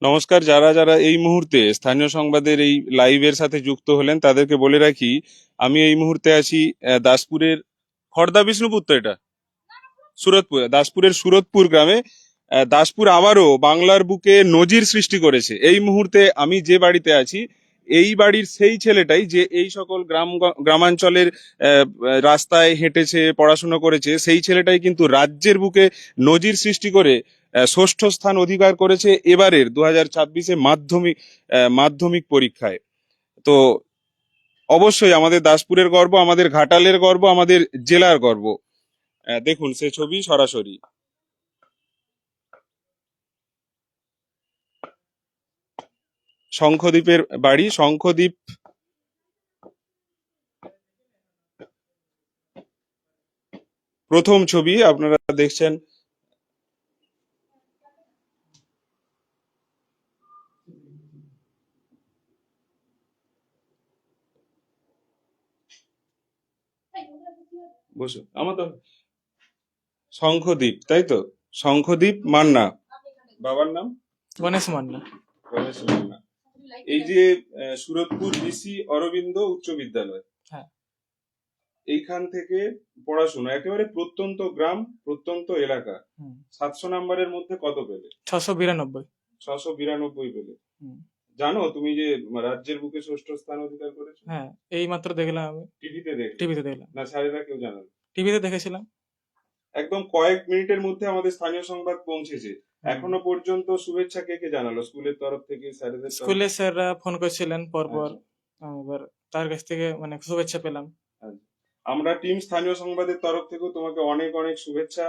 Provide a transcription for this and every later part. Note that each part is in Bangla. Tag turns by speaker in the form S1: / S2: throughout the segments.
S1: নমস্কার। যারা যারা এই মুহূর্তে স্থানীয় সংবাদের এই লাইভের সাথে যুক্ত হলেন তাদেরকে বলে রাখি, আমি এই মুহূর্তে আছি দাসপুরের খড়দা বিষ্ণুপুর, তো এটা সুরতপুর, দাসপুরের সুরতপুর গ্রামে। দাসপুর আবারও বাংলার বুকে নজির সৃষ্টি করেছে। এই মুহূর্তে আমি যে বাড়িতে আছি, এই বাড়ির সেই ছেলেটাই যে এই সকল গ্রামাঞ্চলের রাস্তায় হেঁটেছে, পড়াশোনা করেছে, সেই ছেলেটাই কিন্তু রাজ্যের বুকে নজির সৃষ্টি করে ষষ্ঠ স্থান অধিকার করেছে এবারের 2026 মাধ্যমিক পরীক্ষায়। তো অবশ্যই আমাদের দাসপুরের গর্ব, আমাদের ঘাটালের গর্ব, আমাদের জেলার গর্ব। দেখুন সে ছবি সরাসরি। শঙ্খদ্বীপের বাড়ি, শঙ্খদ্বীপ প্রথম ছবি আপনারা দেখছেন। বসুন, আমার তো শঙ্খদ্বীপ, তাই তো? শঙ্খদ্বীপ মান্না, বাবার নাম
S2: গণেশ মান্না।
S1: গণেশ মান্না। এই যে সুরতপুর ঋষি অরবিন্দ উচ্চ বিদ্যালয়,
S2: হ্যাঁ,
S1: এইখান থেকে পড়াশোনা, একেবারে প্রত্যন্ত গ্রাম, প্রত্যন্ত এলাকা। 700 নাম্বারের মধ্যে কত পেলে?
S2: 692।
S1: 692 পেলে। জানো তুমি যে রাজ্যের বুকে ষষ্ঠ স্থান অধিকার করেছো?
S2: হ্যাঁ, এই মাত্র দেখলাম আমি। টিভিতে দেখলাম
S1: না, স্যারেরা কেউ জানালো?
S2: টিভিতে দেখেছিলাম।
S1: একদম কয়েক মিনিটের মধ্যে আমাদের স্থানীয় সংবাদ পৌঁছেছে। এখনো পর্যন্ত শুভেচ্ছা কে কে জানালো স্কুলের তরফ থেকে, স্যারেদের?
S2: স্কুলে স্যাররা ফোন করেছিলেন পরপর। এবার তার কাছ থেকে মানে শুভেচ্ছা পেলাম।
S1: আমরা টিম স্থানীয় সংবাদের তরফ থেকে তোমাকে অনেক অনেক শুভেচ্ছা,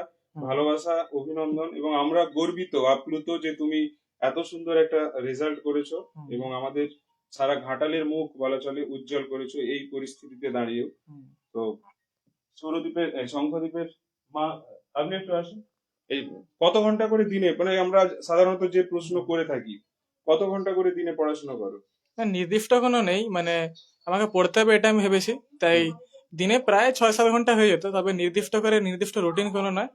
S1: ভালোবাসা, অভিনন্দন, এবং আমরা গর্বিত, আপ্লুত যে তুমি এত সুন্দর একটা রেজাল্ট করেছো এবং আমাদের সারা ঘাটালের মুখ বলা চলে উজ্জ্বল করেছো এই পরিস্থিতিতে দাঁড়িয়েও। তো সৌরদ্বীপের শঙ্খদ্বীপের মা, আপনি একটু আসুন। এই কত ঘন্টা করে দিনে, মানে আমরা সাধারণত যে প্রশ্ন করে থাকি, কত ঘন্টা করে দিনে পড়াশোনা করো?
S2: নির্দিষ্ট কোনো নেই, মানে আমাকে পড়তে হবে এটা আমি ভেবেছি, তাই দিনে প্রায় 6-7 ঘন্টা হয়ে যেত। তবে নির্দিষ্ট রুটিন কোনো নয়,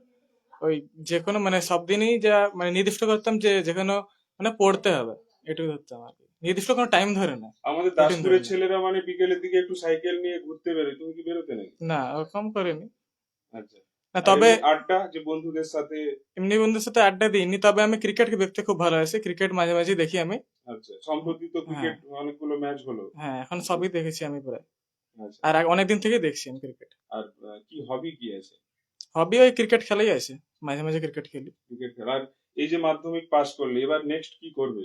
S2: ওই যে কোনো মানে সব দিনই যা মানে নির্দিষ্ট করতাম যে কোনো মানে পড়তে হবে, এটুকু ধরতাম আর কি। নির্দিষ্ট কোনো টাইম ধরে না।
S1: আমাদের দাসপুরের ছেলেরা মানে বিকেলের দিকে একটু সাইকেল নিয়ে ঘুরতে বেরোয়, তুমি কি বেরোতে নাকি?
S2: না, ওরকম করিনি।
S1: আচ্ছা।
S2: না, তবে
S1: আড্ডা, যে বন্ধুদের সাথে?
S2: এমনি বন্ধুদের সাথে আড্ডা দিইনি, তবে আমি ক্রিকেট দেখতে খুব ভালোবাসি। ক্রিকেট মাঝে মাঝে দেখি আমি।
S1: আচ্ছা, সম্প্রতি তো ক্রিকেট অনেকগুলো ম্যাচ হলো।
S2: হ্যাঁ, এখন সবই দেখেছি আমি প্রায়। আর অনেকদিন থেকে দেখছি আমি ক্রিকেট।
S1: আর কি হবি কি আছে?
S2: হবি ওই ক্রিকেট খেলাই আছে, মাঝে মাঝে ক্রিকেট খেলি।
S1: ক্রিকেট খেলা। আর এই যে মাধ্যমিক পাস করলে, এবার নেক্সট কি করবে?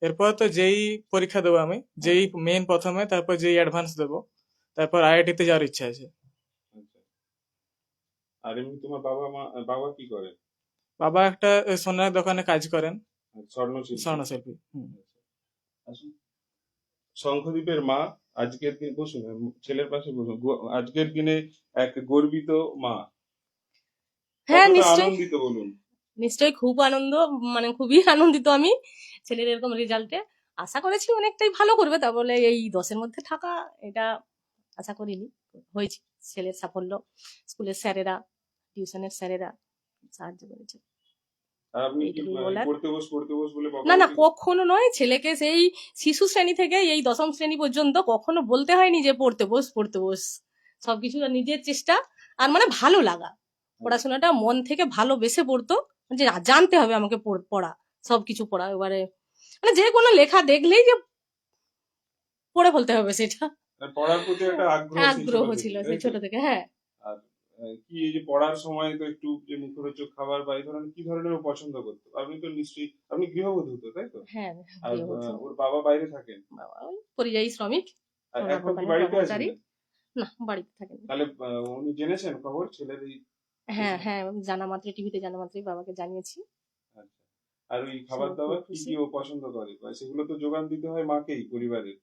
S2: এরপর তো যেই পরীক্ষা দেবো আমি, যেই মেইন প্রথমে, তারপর যেই অ্যাডভান্স দেবো, তারপর আইআইটি তে যাওয়ার ইচ্ছা আছে।
S1: আচ্ছা। আর এমনি তোমার বাবা কি করেন?
S2: বাবা একটা সোনার দোকানে কাজ করেন,
S1: স্বর্ণশিল্পী।
S2: আসুন।
S1: শঙ্খদ্বীপের মা, আজকের দিন, বসুন ছেলের পাশে বসুন, আজকের দিনে এক গর্বিত মা,
S3: হ্যাঁ,
S1: কতটা
S3: নিশ্চয়ই
S1: আনন্দিত বলুন।
S3: নিশ্চয়ই খুব আনন্দ, মানে খুবই আনন্দিত আমি ছেলের এরকম রেজাল্টে। আশা করেছি অনেকটাই ভালো করবে, তা বলে এই 10-এর মধ্যে থাকা, এটা আশা করিনি। হয়েছে, ছেলের সাফল্য স্কুলের স্যারেরা, টিউশনের স্যারেরা সাহায্য করেছে।
S1: আর আপনি কি
S3: এইটুকুই বলার।
S1: পড়তে বস বলে
S3: না না, কখনো নয়। ছেলেকে সেই শিশু শ্রেণী থেকে এই 10ম শ্রেণী পর্যন্ত কখনো বলতে হয়নি যে পড়তে বস। সবকিছু নিজের চেষ্টা আর মানে ভালো লাগা, পড়াশোনাটা মন থেকে ভালোবেসে পড়তো, যে জানতে হবে আমাকে পড়া, সবকিছু পড়া। এবারে মানে যে কোনো লেখা দেখলেই যে পড়ে ফেলতে হবে, সেটা
S1: পড়ার প্রতি একটা
S3: আগ্রহ ছিল সেই ছোট থেকে। হ্যাঁ।
S1: আর কি এই যে পড়ার সময় তো একটু যে মুখরোচক খাবার বা এই ধরনের কি ধরনের ও পছন্দ করতো? আপনি তো নিশ্চয়ই, আপনি গৃহবধূ তো, তাই তো?
S3: হ্যাঁ,
S1: আর ওর বাবা বাইরে থাকেন?
S3: বাবা ওই পরিযায়ী শ্রমিক,
S1: আর এখন কি বাড়িতে আছেন?
S3: না, বাড়িতে থাকেন।
S1: তাহলে উনি জেনেছেন খবর ছেলের এই?
S3: হ্যাঁ হ্যাঁ, জানা মাত্রই, টিভিতে জানা মাত্রই বাবাকে জানিয়েছি।
S1: আচ্ছা। আর ওই খাবার দাবার কি কি ও পছন্দ করে, বা সেগুলো তো যোগান দিতে হয় মাকেই, পরিবারের?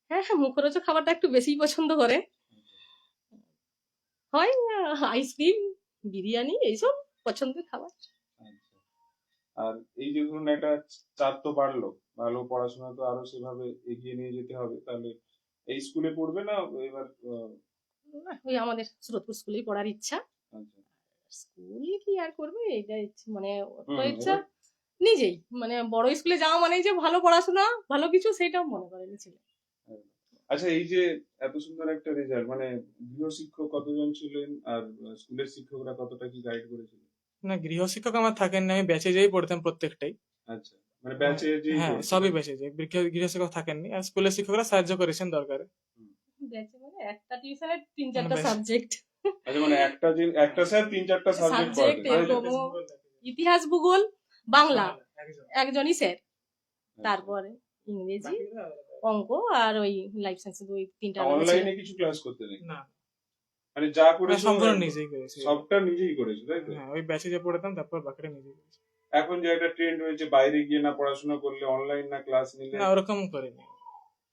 S3: হ্যাঁ হ্যাঁ, মুখরোচক খাবারটা একটু বেশিই পছন্দ করে। হয় আইসক্রিম, বিরিয়ানি, এইসব পছন্দের খাবার।
S1: আচ্ছা। আর এই যে ধরুন একটা চাপ তো বাড়লো, ভালো পড়াশোনা তো আরো সেভাবে এগিয়ে নিয়ে যেতে হবে, তাহলে এই স্কুলে পড়বে না এবার?
S3: ওই আমাদের সুরতপুর স্কুলেই পড়ার ইচ্ছা।
S1: আচ্ছা।
S3: স্কুল কি আর করবে, এটা মানে অত ইচ্ছা নিজেই মানে বড় স্কুলে যাওয়া মানেই যে ভালো পড়াশোনা ভালো কিছু সেটাও মনে করেনি ছেলে।
S1: আচ্ছা, এই যে এত সুন্দর একটা রেজাল্ট, মানে গৃহশিক্ষক কতজন ছিলেন আর স্কুলের শিক্ষকরা কতটা কি গাইড করেছিল?
S2: না, গৃহশিক্ষক আমার থাকেন না, আমি ব্যাচে যেই পড়তাম প্রত্যেকটাই।
S1: আচ্ছা, মানে ব্যাচে যে
S2: হ্যাঁ, সবই ব্যাচে যে গৃহশিক্ষক থাকেননি, আর স্কুলের শিক্ষকরা সাহায্য করেছেন দরকারে।
S3: ব্যাচে মানে একটা টিউশনের তিন
S2: মানে
S3: চারটা
S2: ব্যাচ
S3: সাবজেক্ট,
S1: আচ্ছা, মানে একটা স্যার 3-4টা সাবজেক্ট
S3: সাবজেক্ট
S1: পড়াতেন।
S3: এরকম ইতিহাস ভূগোল বাংলা
S2: একজন।
S3: একজনই স্যার,
S1: আচ্ছা।
S3: তারপরে ইংরেজি
S2: বাকিরা
S3: অঙ্ক আর ওই লাইফ সায়েন্স দুই তিনটা আলাদা ছিল।
S1: অনলাইনে কিছু ক্লাস করতে নেই,
S2: না,
S1: মানে যা
S2: মানে
S1: করেছো
S2: সম্পূর্ণ নিজেই করেছি।
S1: সবটা নিজেই করেছো, তাই তো?
S2: হ্যাঁ, ওই ব্যাচে যে পড়তাম তারপর বাকিটা নিজেই করেছি।
S1: এখন যে একটা ট্রেন্ড হয়েছে বাইরে গিয়ে না পড়াশোনা করলে অনলাইন না ক্লাস নিলে,
S2: না, ওরকম করিনি।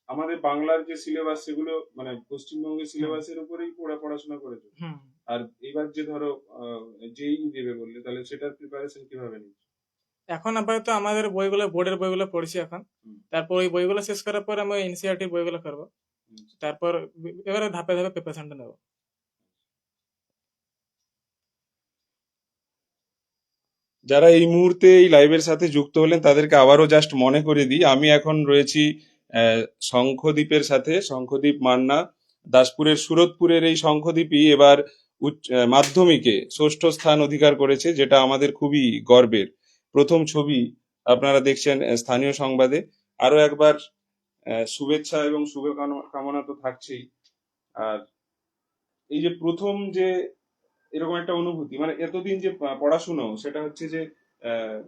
S1: আমাদের বাংলার যে সিলেবাস সেগুলো মানে পশ্চিমবঙ্গের সিলেবাসের উপরেই পড়াশোনা করেছো।
S2: হুম।
S1: আর এবার যে ধরো যেই দেবে বললে, তাহলে সেটার প্রিপারেশন কিভাবে নিচ্ছ?
S2: এখন আপাতত আমাদের বইগুলো, বোর্ডের বইগুলো পড়ছি এখন।
S1: হুম।
S2: তারপর ওই বইগুলো শেষ করার পর আমি এনসিইআরটির বইগুলো করবো।
S1: হুম।
S2: তারপর এবারে ধাপে ধাপে প্রিপারেশনটা নেবো।
S1: যারা এই মুহূর্তে এই লাইভের সাথে যুক্ত হলেন তাদেরকে আবারও জাস্ট মনে করে দিই, আমি এখন রয়েছি শঙ্খদ্বীপের সাথে। শঙ্খদ্বীপ মান্না দাসপুরের সুরতপুরের এই শঙ্খদ্বীপই এবার মাধ্যমিকে ষষ্ঠ স্থান অধিকার করেছে, যেটা আমাদের খুবই গর্বের। প্রথম ছবি আপনারা দেখছেন স্থানীয় সংবাদে। আরো একবার শুভেচ্ছা এবং শুভকামনা তো থাকছেই। আর এই যে প্রথম যে এরকম একটা অনুভূতি, মানে এতদিন যে পড়াশুনো, সেটা হচ্ছে যে আহ,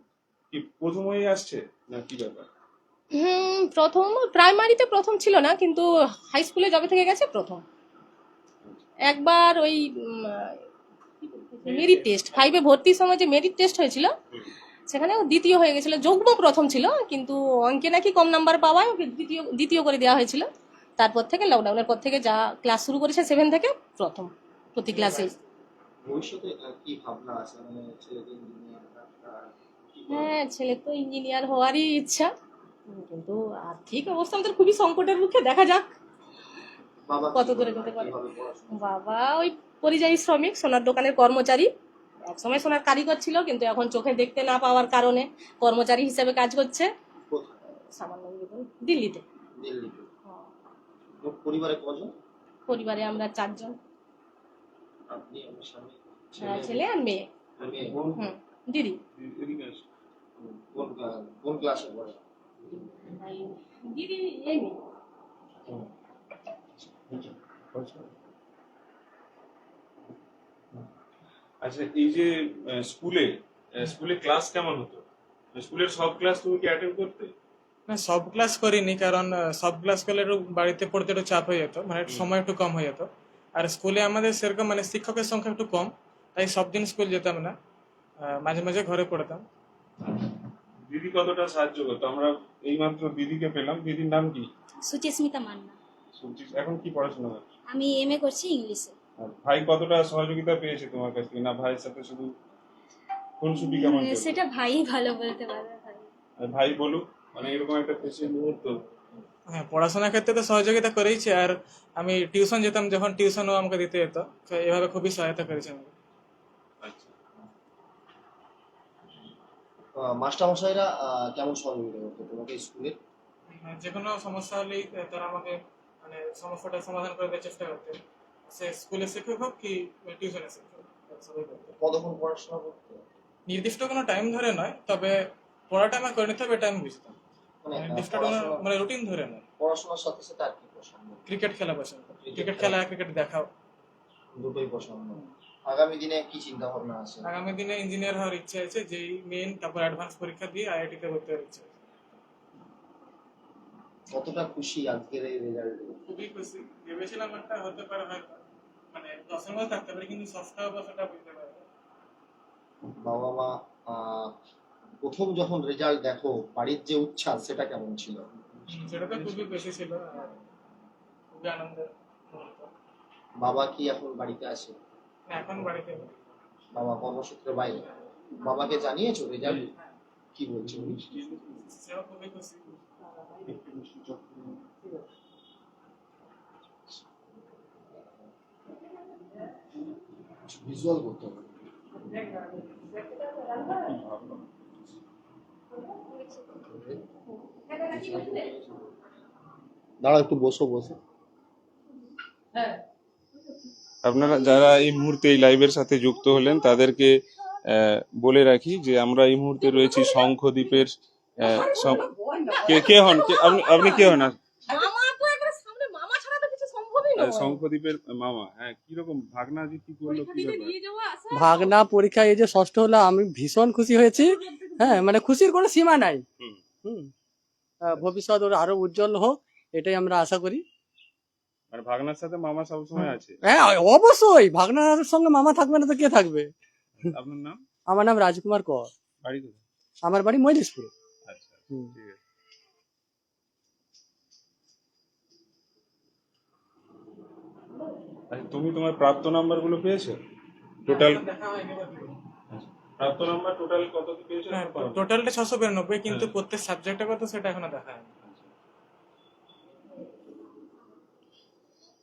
S1: কি প্রথম হয়ে আসছে না কি ব্যাপার?
S3: প্রথম প্রাইমারিতে প্রথম ছিল না, কিন্তু হাই স্কুলে যবে থেকে গেছে প্রথম। একবার ওই মেরিট টেস্ট, 5-এ ভর্তির সময় যে মেরিট টেস্ট হয়েছিল সেখানে ও দ্বিতীয় হয়ে গেছিল। যুগ্ম প্রথম ছিল, কিন্তু অঙ্কে নাকি কম নাম্বার পাওয়ায় ওকে দ্বিতীয় দ্বিতীয় করে দেওয়া হয়েছিল। তারপর থেকে লকডাউনের পর থেকে যা ক্লাস শুরু করেছে 7 থেকে প্রথম প্রতি ক্লাসে।
S4: ভবিষ্যতে কি ভাবনা আছে, মানে ছেলেকে ইঞ্জিনিয়ার ডাক্তার কি করা
S3: হ্যাঁ, ছেলের তো ইঞ্জিনিয়ার হওয়ারই ইচ্ছা, কিন্তু আর্থিক অবস্থা আমাদের খুবই সংকটের মুখে, দেখা যাক
S4: বাবা
S3: কত
S4: কি
S3: দূরে
S4: করে,
S3: যেতে পারে।
S4: কিভাবে পড়াশোনা
S3: বাবা ওই পরিযায়ী শ্রমিক, সোনার দোকানের কর্মচারী। একসময় সোনার কারিগর ছিল, কিন্তু এখন চোখে দেখতে না পাওয়ার কারণে কর্মচারী হিসেবে কাজ করছে
S4: কোথায়?
S3: সামান্য বেতন, দিল্লিতে।
S4: দিল্লিতে।
S3: হ্যাঁ,
S4: মোট পরিবারে কজন?
S3: পরিবারে আমরা 4 জন,
S4: আপনি, আপনার স্বামী,
S3: ছেলে আর মেয়ে।
S4: আর মেয়ে।
S3: হুম, দিদি।
S1: এদিকে আসো।
S4: কোন ক্লাসে পড়ে?
S3: আর দিদি এই মেয়ে।
S1: আচ্ছা, এই যে স্কুলে স্কুলে ক্লাস কেমন হতো? স্কুলের সব ক্লাস তুমি কি অ্যাটেন্ড করতে?
S2: না, সব ক্লাস করিনি, কারণ সব ক্লাস করলে একটু বাড়িতে পড়তে একটু চাপ হয়ে যেত, মানে একটু সময় একটু কম হয়ে যেত। আর স্কুলে আমাদের সেরকম মানে শিক্ষকের সংখ্যা একটু কম, তাই সব দিন স্কুল যেতাম না, মাঝে মাঝে ঘরে পড়তাম।
S1: দিদি কতটা সাহায্য করতো? আমরা এইমাত্র দিদিকে পেলাম। দিদির নাম কি?
S5: সুচিস্মিতা মান্না।
S1: এখন কি পড়াশোনা করছে?
S5: আমি এমএ করছি ইংলিশে।
S1: আর ভাই কতটা সহযোগিতা পেয়েছে তোমার কাছ থেকে, না ভাইয়ের সাথে শুধু খুনসুটি কেমন চলছে?
S5: সেটা ভাই ভালো বলতে পারবে ভাই।
S1: আর ভাই বলুক, মানে এরকম একটা খুশির মুহূর্ত।
S2: হ্যাঁ, পড়াশোনার ক্ষেত্রে তো সহযোগিতা করেইছে, আর আমি টিউশন যেতাম যখন, টিউশনও আমাকে দিতে যেত, তো এভাবে খুবই সহায়তা করেছে আমাকে।
S1: আচ্ছা,
S4: মাস্টারমশাইরা কেমন সহযোগিতা করতো তোমাকে স্কুলে?
S2: যে কোনো সমস্যা হলেই তারা আমাকে মানে সমস্যাটা সমাধান করে দেওয়ার চেষ্টা করতেন, সে স্কুলের শিক্ষক হোক কি টিউশনের শিক্ষক হোক, সবাই করতেন।
S4: কতক্ষণ পড়াশোনা করতে?
S2: নির্দিষ্ট কোনো টাইম ধরে নয়, তবে পড়াটা আমার করে নিতে হবে এটা আমি বুঝতাম।
S4: মানে
S2: নির্দিষ্ট কোনো মানে রুটিন ধরে নয়।
S4: পড়াশোনার সাথে সাথে আর কি পছন্দ?
S2: ক্রিকেট খেলা পছন্দ, ক্রিকেট খেলা, ক্রিকেট দেখাও।
S4: দুটোই পছন্দ। আগামী দিনে কি চিন্তা ভাবনা আছে?
S2: আগামী দিনে ইঞ্জিনিয়ার হওয়ার ইচ্ছা আছে, যেই মেইন, তারপর অ্যাডভান্স পরীক্ষা দিয়ে আইআইটি তে ভর্তি হওয়ার ইচ্ছা আছে।
S4: কতটা খুশি আজকের এই রেজাল্টে?
S2: খুবই খুশি। ভেবেছিলাম একটা হতে পারে হয়তো, মানে 10-এর মধ্যে থাকতে পারে, কিন্তু ষষ্ঠ হবে সেটা বুঝতে পারি।
S4: বাবা মা প্রথম যখন রেজাল্ট দেখো, বাড়ির যে উচ্ছ্বাস সেটা কেমন ছিল?
S2: সেটা তো খুবই বেশি ছিল, আর খুবই আনন্দের মুহূর্ত।
S4: বাবা কি এখন বাড়িতে আছে?
S2: এখন বাড়িতে নেই।
S4: বাবা কর্মসূত্রে বাইরে। বাবাকে জানিয়েছো রেজাল্ট? কি বলছে উনি?
S2: সেও খুবই খুশি।
S4: ভিজুয়াল করতে হবে। দাঁড়াও একটু বসো বসো।
S1: আপনারা যারা এই মুহূর্তে এই লাইভের সাথে যুক্ত হলেন তাদেরকে বলে রাখি যে আমরা এই মুহূর্তে রয়েছি শঙ্খদ্বীপের কে কে হন আপনি কে হন?
S3: মামা তো একবারে সামনে, মামা ছাড়া তো কিছু সম্ভবই নয়।
S1: শঙ্খদ্বীপের মামা, হ্যাঁ, কিরকম ভাগনা যে কি করলো,
S3: পরীক্ষা
S1: কি
S3: দিতে
S1: ব্যাপার?
S3: নিয়ে যাওয়া আসা।
S6: ভাগনা পরীক্ষা এই যে ষষ্ঠ হলো, আমি ভীষণ খুশি হয়েছি। হ্যাঁ, মানে খুশির কোনো সীমা নাই।
S1: হুম।
S6: হুম। ভবিষ্যৎ ওর আরো উজ্জ্বল হোক, এটাই আমরা আশা করি।
S1: মানে ভাগনার সাথে মামা সবসময় আছে।
S6: হ্যাঁ, অবশ্যই ভাগনার সঙ্গে মামা থাকবে না তো কে থাকবে?
S1: আপনার নাম?
S6: আমার নাম রাজকুমার কর।
S1: বাড়ি কোথায়?
S6: আমার বাড়ি মৈলিশপুরে।
S1: আচ্ছা,
S6: হুম।
S1: ঠিক আছে। আচ্ছা, তুমি তোমার প্রাপ্ত নাম্বার গুলো পেয়েছো? টোটাল
S2: দেখা হয়নি এবার।
S1: প্রাপ্ত নাম্বার টোটাল কত কি পেয়েছো?
S2: হ্যাঁ, টোটালটা 692, কিন্তু প্রত্যেক সাবজেক্টে কত সেটা এখনো দেখা হয়নি।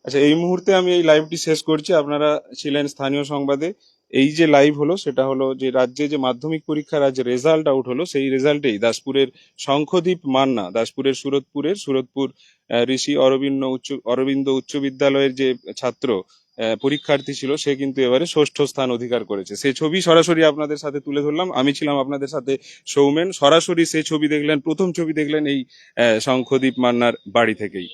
S1: আচ্ছা, এই মুহূর্তে আমি এই লাইভটি শেষ করছি। আপনারা ছিলেন স্থানীয় সংবাদে। এই যে লাইভ হলো সেটা হলো যে রাজ্যে যে মাধ্যমিক পরীক্ষার আজ রেজাল্ট আউট হলো, সেই রেজাল্টেই দাসপুরের শঙ্খদ্বীপ মান্না, দাসপুরের সুরতপুর ঋষি অরবিন্দ উচ্চ বিদ্যালয়ের যে ছাত্র পরীক্ষার্থী ছিল, সে কিন্তু এবারে ষষ্ঠ স্থান অধিকার করেছে। সেই ছবি সরাসরি আপনাদের সাথে তুলে ধরলাম। আমি ছিলাম আপনাদের সাথে সৌমেন। সরাসরি সেই ছবি দেখলেন, প্রথম ছবি দেখলেন এই শঙ্খদ্বীপ মান্নার বাড়ি থেকেই।